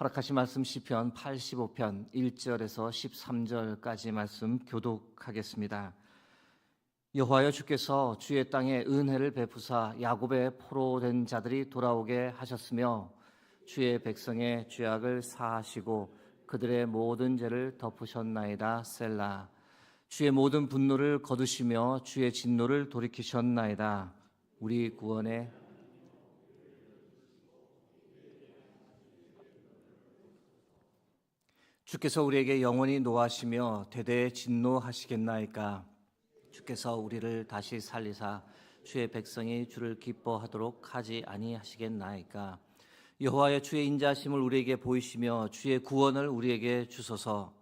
허락하신 말씀 시편 85편 1절에서 13절까지 말씀 교독하겠습니다. 여호와여, 주께서 주의 땅에 은혜를 베푸사 야곱의 포로된 자들이 돌아오게 하셨으며 주의 백성의 죄악을 사하시고 그들의 모든 죄를 덮으셨나이다. 셀라. 주의 모든 분노를 거두시며 주의 진노를 돌이키셨나이다. 우리 구원의 주께서 우리에게 영원히 노하시며 대대에 진노하시겠나이까. 주께서 우리를 다시 살리사 주의 백성이 주를 기뻐하도록 하지 아니하시겠나이까. 여호와여, 주의 인자하심을 우리에게 보이시며 주의 구원을 우리에게 주소서.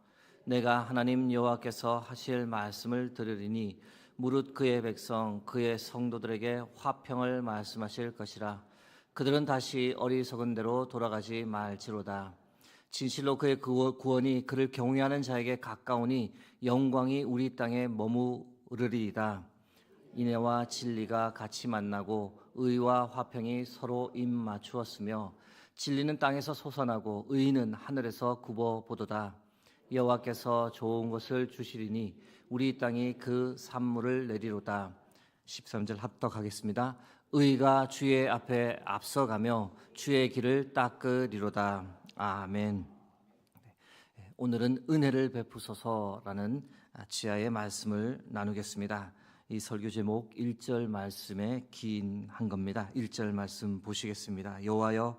내가 하나님 여호와께서 하실 말씀을 들으리니 무릇 그의 백성 그의 성도들에게 화평을 말씀하실 것이라. 그들은 다시 어리석은 대로 돌아가지 말지로다. 진실로 그의 구원이 그를 경외하는 자에게 가까우니 영광이 우리 땅에 머무르리이다. 인애와 진리가 같이 만나고 의와 화평이 서로 입 맞추었으며 진리는 땅에서 솟아나고 의는 하늘에서 굽어보도다. 여호와께서 좋은 것을 주시리니 우리 땅이 그 산물을 내리로다. 13절 합독하겠습니다. 의가 주의 앞에 앞서가며 주의 길을 닦으리로다. 아멘. 오늘은 은혜를 베푸소서라는 지하의 말씀을 나누겠습니다. 이 설교 제목 1절 말씀에 기인한 겁니다. 1절 말씀 보시겠습니다. 여호와여,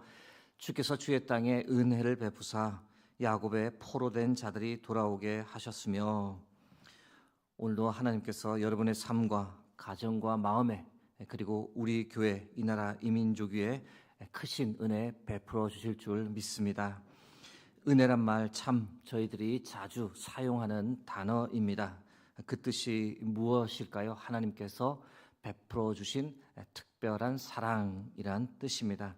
주께서 주의 땅에 은혜를 베푸사 야곱의 포로된 자들이 돌아오게 하셨으며. 오늘도 하나님께서 여러분의 삶과 가정과 마음에 그리고 우리 교회, 이 나라 이민족 위에 크신 은혜 베풀어 주실 줄 믿습니다. 은혜란 말 참 저희들이 자주 사용하는 단어입니다. 그 뜻이 무엇일까요? 하나님께서 베풀어 주신 특별한 사랑이란 뜻입니다.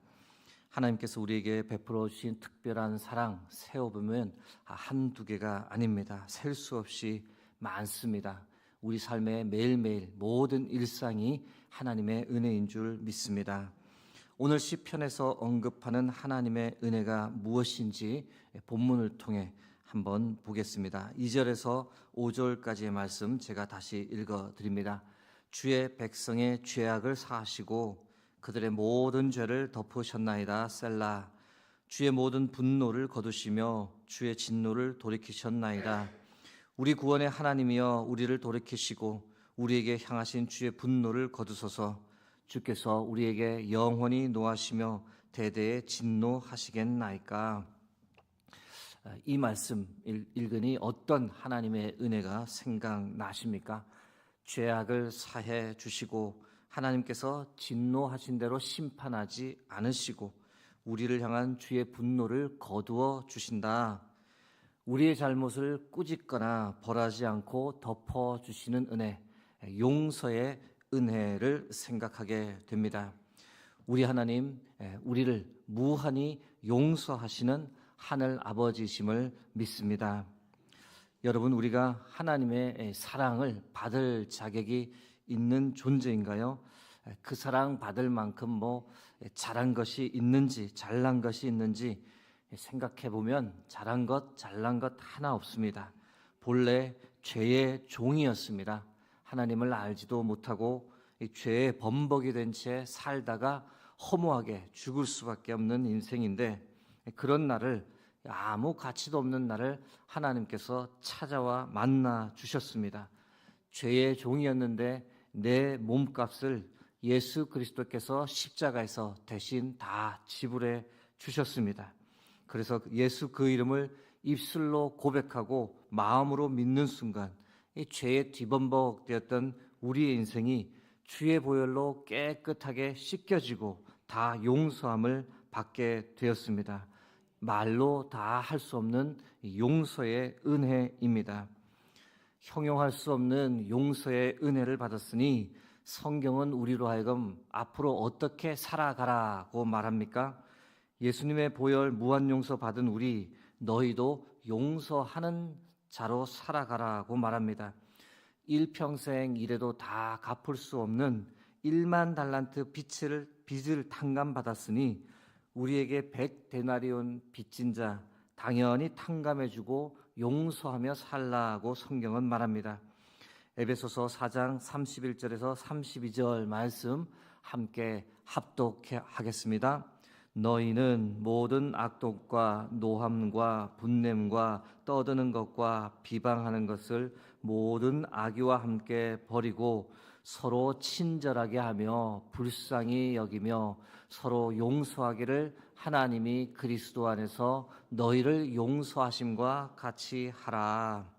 하나님께서 우리에게 베풀어 주신 특별한 사랑 세어보면 한두 개가 아닙니다. 셀 수 없이 많습니다. 우리 삶의 매일매일 모든 일상이 하나님의 은혜인 줄 믿습니다. 오늘 시편에서 언급하는 하나님의 은혜가 무엇인지 본문을 통해 한번 보겠습니다. 2절에서 5절까지의 말씀 제가 다시 읽어드립니다. 주의 백성의 죄악을 사하시고 그들의 모든 죄를 덮으셨나이다. 셀라. 주의 모든 분노를 거두시며 주의 진노를 돌이키셨나이다. 우리 구원의 하나님이여, 우리를 돌이키시고 우리에게 향하신 주의 분노를 거두소서. 주께서 우리에게 영원히 노하시며 대대에 진노하시겠나이까. 이 말씀 읽으니 어떤 하나님의 은혜가 생각나십니까? 죄악을 사해 주시고 하나님께서 진노하신 대로 심판하지 않으시고 우리를 향한 주의 분노를 거두어 주신다. 우리의 잘못을 꾸짖거나 벌하지 않고 덮어 주시는 은혜, 용서의 은혜를 생각하게 됩니다. 우리 하나님, 우리를 무한히 용서하시는 하늘 아버지심을 믿습니다. 여러분, 우리가 하나님의 사랑을 받을 자격이 있는 존재인가요? 그 사랑 받을 만큼 잘한 것이 있는지, 잘난 것이 있는지 생각해 보면 잘한 것, 잘난 것 하나 없습니다. 본래 죄의 종이었습니다. 하나님을 알지도 못하고 죄의 범벅이 된 채 살다가 허무하게 죽을 수밖에 없는 인생인데, 그런 나를, 아무 가치도 없는 나를 하나님께서 찾아와 만나 주셨습니다. 죄의 종이었는데 내 몸값을 예수 그리스도께서 십자가에서 대신 다 지불해 주셨습니다. 그래서 예수 그 이름을 입술로 고백하고 마음으로 믿는 순간 이 죄의 뒤범벅되었던 우리의 인생이 주의 보혈로 깨끗하게 씻겨지고 다 용서함을 받게 되었습니다. 말로 다 할 수 없는 용서의 은혜입니다. 형용할 수 없는 용서의 은혜를 받았으니 성경은 우리로 하여금 앞으로 어떻게 살아가라고 말합니까? 예수님의 보혈 무한 용서 받은 우리, 너희도 용서하는 자로 살아가라고 말합니다. 일평생 일해도 다 갚을 수 없는 1만 달란트 빚을 탕감받았으니 우리에게 100데나리온 빚진 자 당연히 탕감해주고 용서하며 살라고 성경은 말합니다. 에베소서 4장 31절에서 32절 말씀 함께 합독하겠습니다. 너희는 모든 악독과 노함과 분냄과 떠드는 것과 비방하는 것을 모든 악의와 함께 버리고 서로 친절하게 하며 불쌍히 여기며 서로 용서하기를 하나님이 그리스도 안에서 너희를 용서하심과 같이 하라.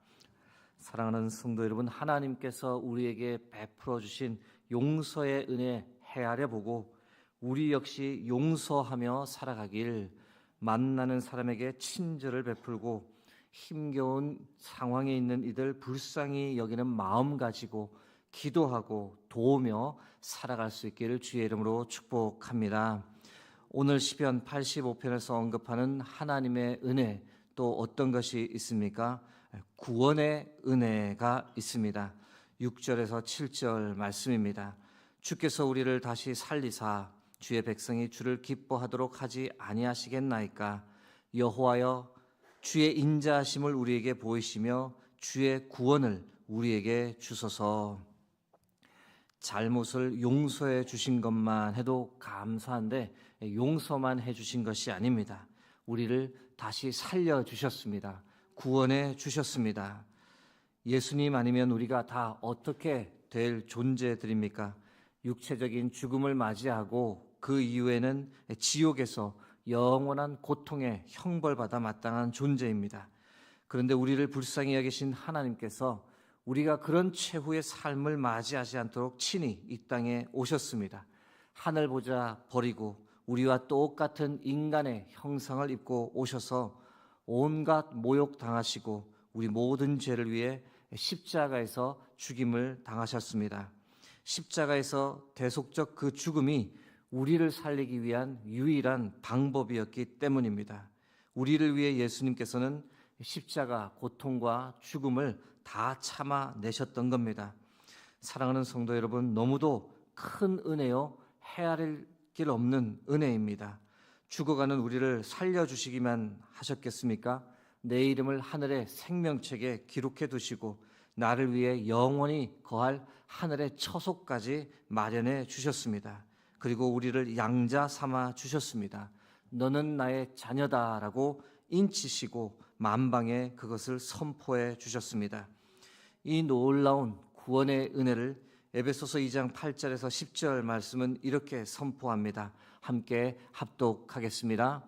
사랑하는 성도 여러분, 하나님께서 우리에게 베풀어 주신 용서의 은혜 헤아려 보고 우리 역시 용서하며 살아가길, 만나는 사람에게 친절을 베풀고 힘겨운 상황에 있는 이들 불쌍히 여기는 마음 가지고 기도하고 도우며 살아갈 수 있기를 주의 이름으로 축복합니다. 오늘 시편 85편에서 언급하는 하나님의 은혜, 또 어떤 것이 있습니까? 구원의 은혜가 있습니다. 6절에서 7절 말씀입니다. 주께서 우리를 다시 살리사 주의 백성이 주를 기뻐하도록 하지 아니하시겠나이까? 여호와여, 주의 인자하심을 우리에게 보이시며 주의 구원을 우리에게 주소서. 잘못을 용서해 주신 것만 해도 감사한데 용서만 해 주신 것이 아닙니다. 우리를 다시 살려 주셨습니다. 구원해 주셨습니다. 예수님 아니면 우리가 다 어떻게 될 존재들입니까? 육체적인 죽음을 맞이하고 그 이후에는 지옥에서 영원한 고통에 형벌받아 마땅한 존재입니다. 그런데 우리를 불쌍히 여기신 하나님께서 우리가 그런 최후의 삶을 맞이하지 않도록 친히 이 땅에 오셨습니다. 하늘 보자 버리고 우리와 똑같은 인간의 형상을 입고 오셔서 온갖 모욕 당하시고 우리 모든 죄를 위해 십자가에서 죽임을 당하셨습니다. 십자가에서 대속적 그 죽음이 우리를 살리기 위한 유일한 방법이었기 때문입니다. 우리를 위해 예수님께서는 십자가 고통과 죽음을 다 참아내셨던 겁니다. 사랑하는 성도 여러분, 너무도 큰 은혜요, 헤아릴 길 없는 은혜입니다. 죽어가는 우리를 살려주시기만 하셨겠습니까? 내 이름을 하늘의 생명책에 기록해 두시고 나를 위해 영원히 거할 하늘의 처소까지 마련해 주셨습니다. 그리고 우리를 양자 삼아 주셨습니다. 너는 나의 자녀다라고 인치시고 만방에 그것을 선포해 주셨습니다. 이 놀라운 구원의 은혜를 에베소서 2장 8절에서 10절 말씀은 이렇게 선포합니다. 함께 합독하겠습니다.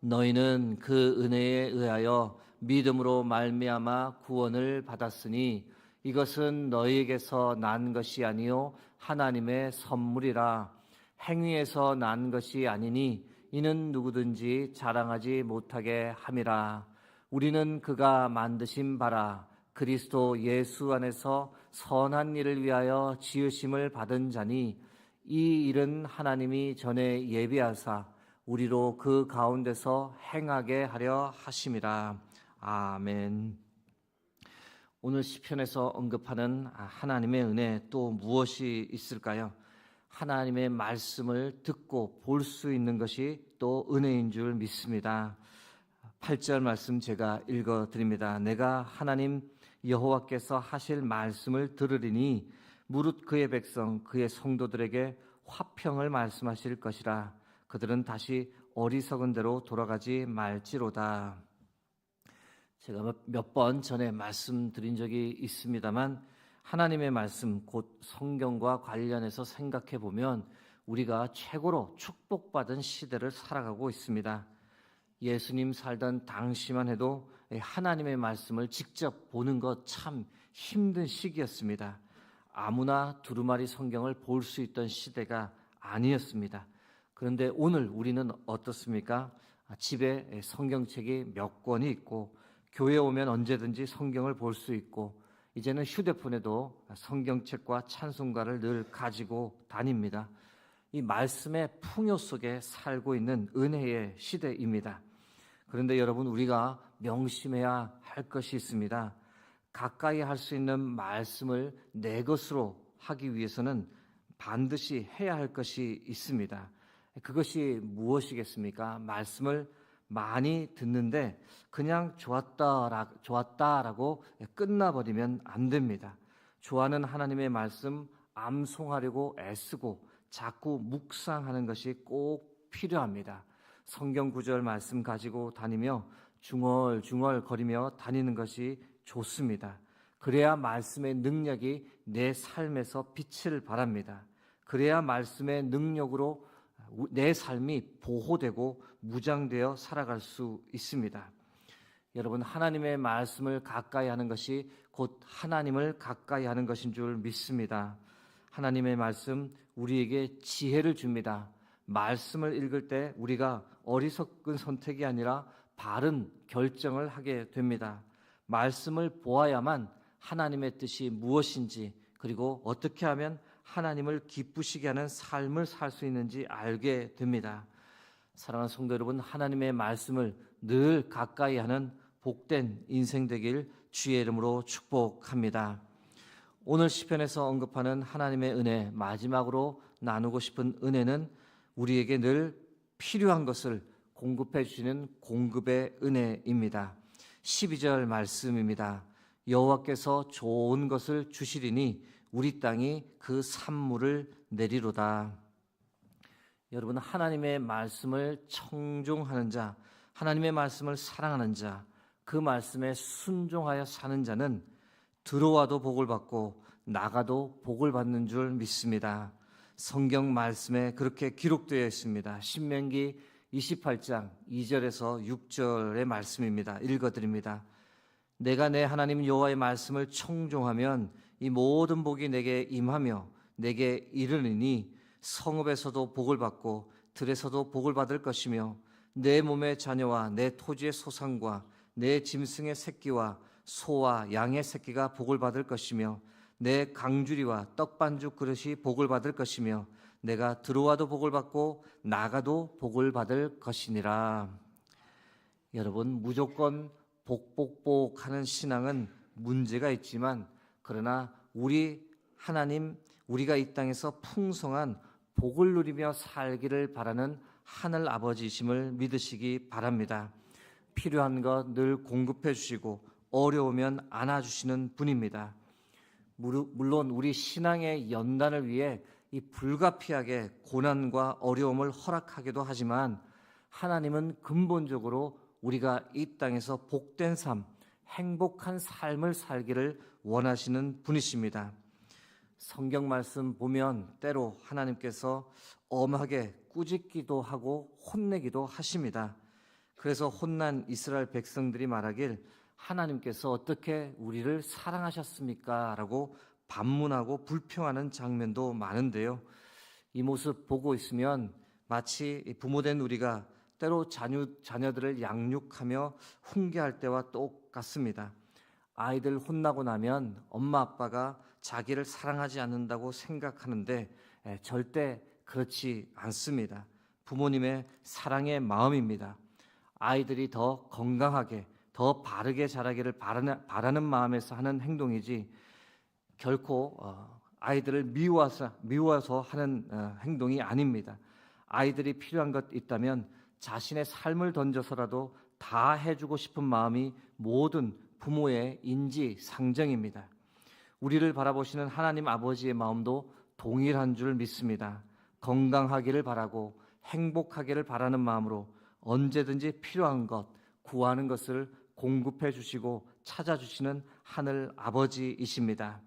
너희는 그 은혜에 의하여 믿음으로 말미암아 구원을 받았으니 이것은 너희에게서 난 것이 아니요 하나님의 선물이라. 행위에서 난 것이 아니니 이는 누구든지 자랑하지 못하게 함이라. 우리는 그가 만드신 바라 그리스도 예수 안에서 선한 일을 위하여 지으심을 받은 자니 이 일은 하나님이 전에 예비하사 우리로 그 가운데서 행하게 하려 하심이라. 아멘. 오늘 시편에서 언급하는 하나님의 은혜 또 무엇이 있을까요? 하나님의 말씀을 듣고 볼 수 있는 것이 또 은혜인 줄 믿습니다. 8절 말씀 제가 읽어드립니다. 내가 하나님 여호와께서 하실 말씀을 들으리니 무릇 그의 백성 그의 성도들에게 화평을 말씀하실 것이라. 그들은 다시 어리석은 대로 돌아가지 말지로다. 제가 몇 번 전에 말씀드린 적이 있습니다만 하나님의 말씀 곧 성경과 관련해서 생각해 보면 우리가 최고로 축복받은 시대를 살아가고 있습니다. 예수님 살던 당시만 해도 하나님의 말씀을 직접 보는 것 참 힘든 시기였습니다. 아무나 두루마리 성경을 볼 수 있던 시대가 아니었습니다. 그런데 오늘 우리는 어떻습니까? 집에 성경책이 몇 권이 있고 교회 오면 언제든지 성경을 볼 수 있고 이제는 휴대폰에도 성경책과 찬송가를 늘 가지고 다닙니다. 이 말씀의 풍요 속에 살고 있는 은혜의 시대입니다. 그런데 여러분, 우리가 명심해야 할 것이 있습니다. 가까이 할 수 있는 말씀을 내 것으로 하기 위해서는 반드시 해야 할 것이 있습니다. 그것이 무엇이겠습니까? 말씀을 많이 듣는데 그냥 좋았다라고 끝나버리면 안 됩니다. 좋아하는 하나님의 말씀 암송하려고 애쓰고 자꾸 묵상하는 것이 꼭 필요합니다. 성경 구절 말씀 가지고 다니며 중얼중얼 거리며 다니는 것이 좋습니다. 그래야 말씀의 능력이 내 삶에서 빛을 발합니다. 그래야 말씀의 능력으로 내 삶이 보호되고 무장되어 살아갈 수 있습니다. 여러분, 하나님의 말씀을 가까이 하는 것이 곧 하나님을 가까이 하는 것인 줄 믿습니다. 하나님의 말씀 우리에게 지혜를 줍니다. 말씀을 읽을 때 우리가 어리석은 선택이 아니라 바른 결정을 하게 됩니다. 말씀을 보아야만 하나님의 뜻이 무엇인지, 그리고 어떻게 하면 하나님을 기쁘시게 하는 삶을 살 수 있는지 알게 됩니다. 사랑하는 성도 여러분, 하나님의 말씀을 늘 가까이 하는 복된 인생 되길 주의 이름으로 축복합니다. 오늘 시편에서 언급하는 하나님의 은혜, 마지막으로 나누고 싶은 은혜는 우리에게 늘 필요한 것을 공급해 주시는 공급의 은혜입니다. 12절 말씀입니다. 여호와께서 좋은 것을 주시리니 우리 땅이 그 산물을 내리로다. 여러분, 하나님의 말씀을 청종하는 자, 하나님의 말씀을 사랑하는 자, 그 말씀에 순종하여 사는 자는 들어와도 복을 받고 나가도 복을 받는 줄 믿습니다. 성경 말씀에 그렇게 기록되어 있습니다. 신명기 28장 2절에서 6절의 말씀입니다. 읽어드립니다. 내가 내 하나님 여호와의 말씀을 청종하면 이 모든 복이 내게 임하며 내게 이르리니 성읍에서도 복을 받고 들에서도 복을 받을 것이며 내 몸의 자녀와 내 토지의 소산과 내 짐승의 새끼와 소와 양의 새끼가 복을 받을 것이며 내 강주리와 떡반죽 그릇이 복을 받을 것이며 내가 들어와도 복을 받고 나가도 복을 받을 것이니라. 여러분, 무조건 복복복하는 신앙은 문제가 있지만, 그러나 우리가 이 땅에서 풍성한 복을 누리며 살기를 바라는 하늘 아버지이심을 믿으시기 바랍니다. 필요한 것 늘 공급해 주시고 어려우면 안아주시는 분입니다. 물론 우리 신앙의 연단을 위해 이 불가피하게 고난과 어려움을 허락하기도 하지만, 하나님은 근본적으로 우리가 이 땅에서 복된 삶, 행복한 삶을 살기를 원하시는 분이십니다. 성경 말씀 보면 때로 하나님께서 엄하게 꾸짖기도 하고 혼내기도 하십니다. 그래서 혼난 이스라엘 백성들이 말하길 하나님께서 어떻게 우리를 사랑하셨습니까? 라고 반문하고 불평하는 장면도 많은데요. 이 모습 보고 있으면 마치 부모된 우리가 때로 자녀들을 양육하며 훈계할 때와 똑같습니다. 아이들 혼나고 나면 엄마 아빠가 자기를 사랑하지 않는다고 생각하는데 절대 그렇지 않습니다. 부모님의 사랑의 마음입니다. 아이들이 더 건강하게, 더 바르게 자라기를 바라는 마음에서 하는 행동이지, 결코 아이들을 미워서 하는 행동이 아닙니다. 아이들이 필요한 것 있다면 자신의 삶을 던져서라도 다 해주고 싶은 마음이 모든 부모의 인지상정입니다. 우리를 바라보시는 하나님 아버지의 마음도 동일한 줄 믿습니다. 건강하기를 바라고 행복하기를 바라는 마음으로 언제든지 필요한 것, 구하는 것을 공급해 주시고 찾아주시는 하늘 아버지이십니다.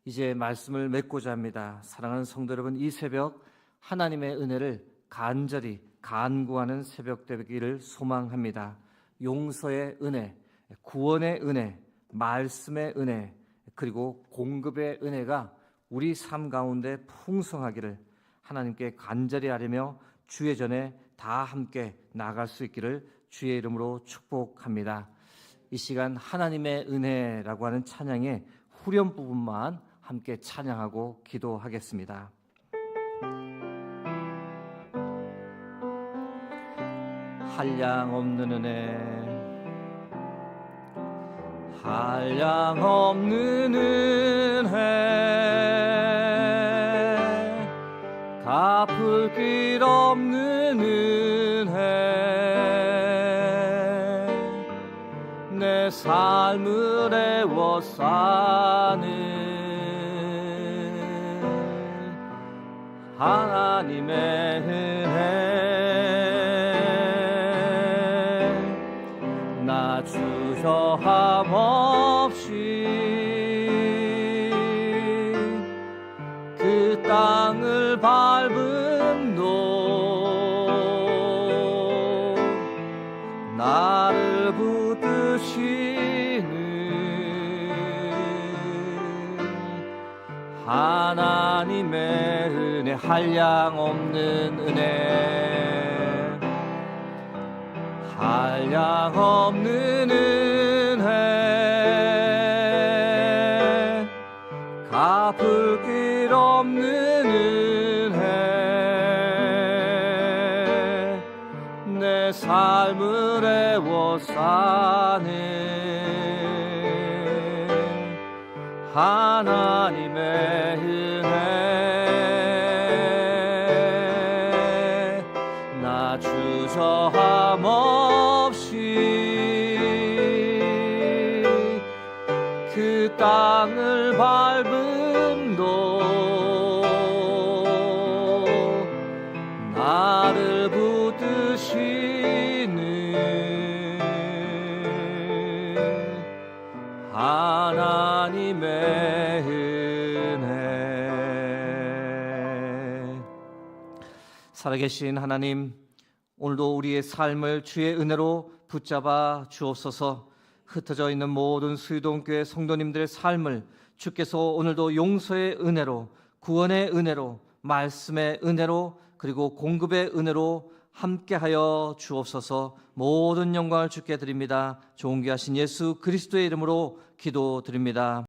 이제 말씀을 맺고자 합니다. 사랑하는 성도 여러분, 이 새벽 하나님의 은혜를 간절히 간구하는 새벽 되기를 소망합니다. 용서의 은혜, 구원의 은혜, 말씀의 은혜, 그리고 공급의 은혜가 우리 삶 가운데 풍성하기를 하나님께 간절히 아뢰며 주의 전에 다 함께 나아갈 수 있기를 주의 이름으로 축복합니다. 이 시간 하나님의 은혜라고 하는 찬양의 후렴 부분만 함께 찬양하고 기도하겠습니다. 한량없는 은혜, 한량없는 은혜, 갚을 길 없는 은혜 내 삶을 애워싸는 하나님의 은혜 나 주저함 없이 그 땅을 밟음도 나를 붙드시는 하나님의 은혜 한량없는 은혜 한량없는 은혜 갚을 길 없는 은혜 내 삶을 애워싸는 하나님의 은혜 나 주저함 없이 그 땅을 밟음도 나를 붙드시는 하나님의 은혜. 살아계신 하나님, 오늘도 우리의 삶을 주의 은혜로 붙잡아 주옵소서. 흩어져 있는 모든 수유동교회 성도님들의 삶을 주께서 오늘도 용서의 은혜로, 구원의 은혜로, 말씀의 은혜로, 그리고 공급의 은혜로 함께하여 주옵소서. 모든 영광을 주께 드립니다. 존귀하신 예수 그리스도의 이름으로 기도드립니다.